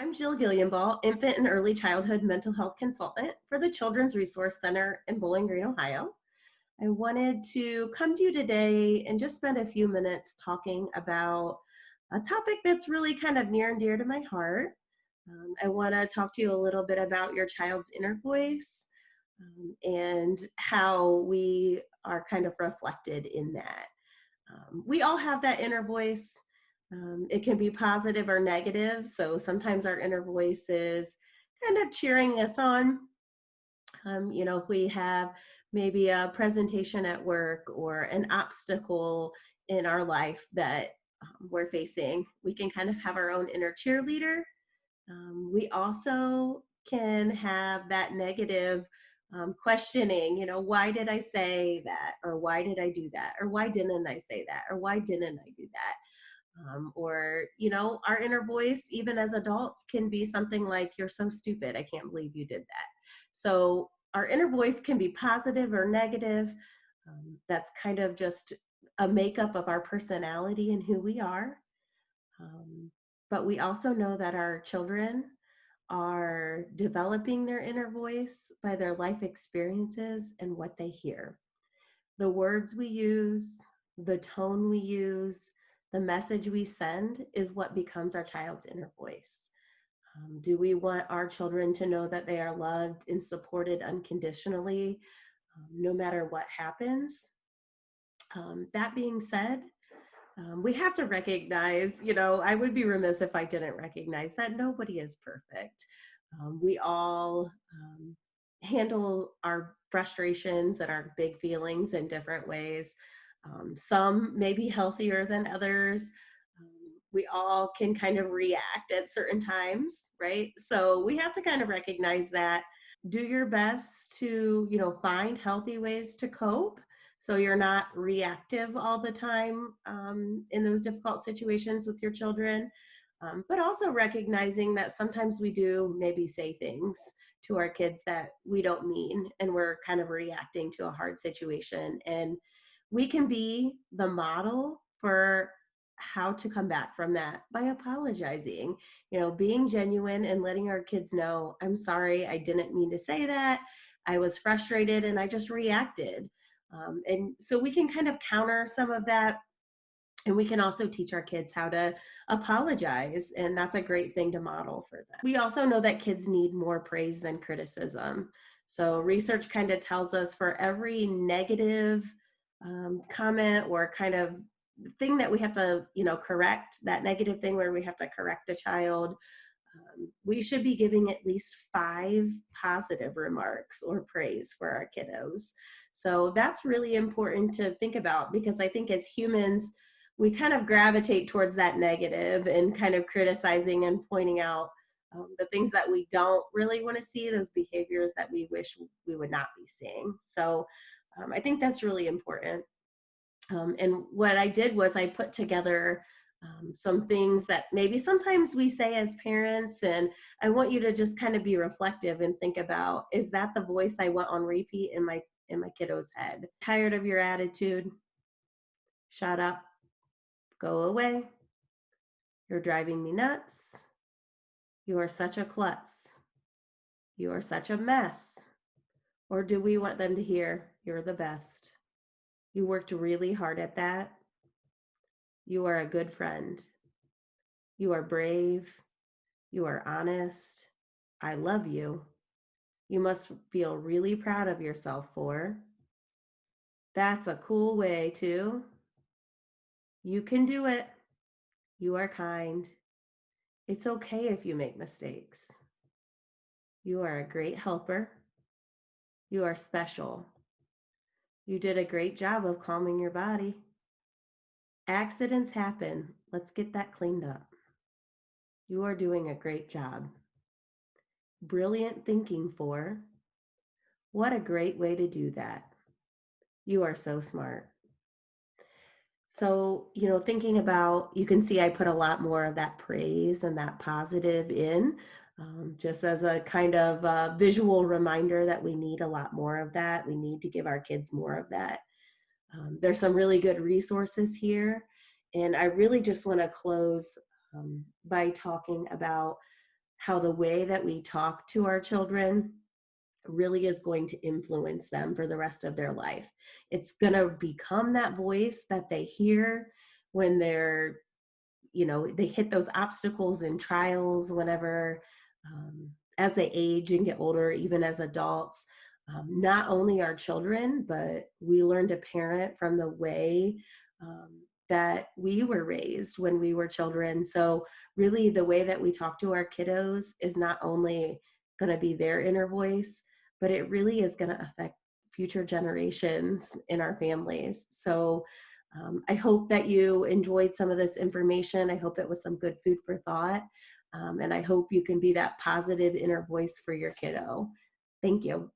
I'm Jill Gilliamball, Infant and Early Childhood Mental Health Consultant for the Children's Resource Center in Bowling Green, Ohio. I wanted to come to you today and just spend a few minutes talking about a topic that's really kind of near and dear to my heart. I want to talk to you a little bit about your child's inner voice and how we are kind of reflected in that. We all have that inner voice. It can be positive or negative. So sometimes our inner voice is kind of cheering us on. If we have maybe a presentation at work or an obstacle in our life that we're facing, we can kind of have our own inner cheerleader. We also can have that negative questioning, why did I say that? Or why did I do that? Or why didn't I say that? Or why didn't I do that? Our inner voice, even as adults, can be something like, you're so stupid. I can't believe you did that. So our inner voice can be positive or negative. That's kind of just a makeup of our personality and who we are. But we also know that our children are developing their inner voice by their life experiences and what they hear. The words we use, the tone we use, the message we send is what becomes our child's inner voice. Do we want our children to know that they are loved and supported unconditionally, no matter what happens? That being said, we have to recognize, I would be remiss if I didn't recognize that nobody is perfect. We all handle our frustrations and our big feelings in different ways. Some may be healthier than others. We all can kind of react at certain times, right? So we have to kind of recognize that. Do your best to, find healthy ways to cope so you're not reactive all the time in those difficult situations with your children. But also recognizing that sometimes we do maybe say things to our kids that we don't mean, and we're kind of reacting to a hard situation. And we can be the model for how to come back from that by apologizing, being genuine and letting our kids know, I'm sorry, I didn't mean to say that. I was frustrated and I just reacted. And so we can kind of counter some of that. And we can also teach our kids how to apologize. And that's a great thing to model for them. We also know that kids need more praise than criticism. So research kind of tells us for every negative comment or kind of thing that we have to, correct, that negative thing where we have to correct a child, we should be giving at least 5 positive remarks or praise for our kiddos. So that's really important to think about, because I think as humans, we kind of gravitate towards that negative and kind of criticizing and pointing out the things that we don't really want to see, those behaviors that we wish we would not be seeing. So I think that's really important. And what I did was I put together some things that maybe sometimes we say as parents, and I want you to just kind of be reflective and think about, is that the voice I want on repeat in my kiddo's head? Tired of your attitude? Shut up. Go away. You're driving me nuts. You are such a klutz. You are such a mess. Or do we want them to hear, you're the best? You worked really hard at that. You are a good friend. You are brave. You are honest. I love you. You must feel really proud of yourself for. That's a cool way to. You can do it. You are kind. It's okay if you make mistakes. You are a great helper. You are special. You did a great job of calming your body. Accidents happen. Let's get that cleaned up. You are doing a great job. Brilliant thinking for. What a great way to do that. You are so smart. So, thinking about, you can see I put a lot more of that praise and that positive in, just as a kind of visual reminder that we need a lot more of that. We need to give our kids more of that. There's some really good resources here. And I really just want to close by talking about how the way that we talk to our children really is going to influence them for the rest of their life. It's going to become that voice that they hear when they're, they hit those obstacles and trials, whenever, as they age and get older, even as adults. Not only our children, but we learn to parent from the way that we were raised when we were children. So, really, the way that we talk to our kiddos is not only going to be their inner voice, but it really is going to affect future generations in our families. So, I hope that you enjoyed some of this information. I hope it was some good food for thought. And I hope you can be that positive inner voice for your kiddo. Thank you.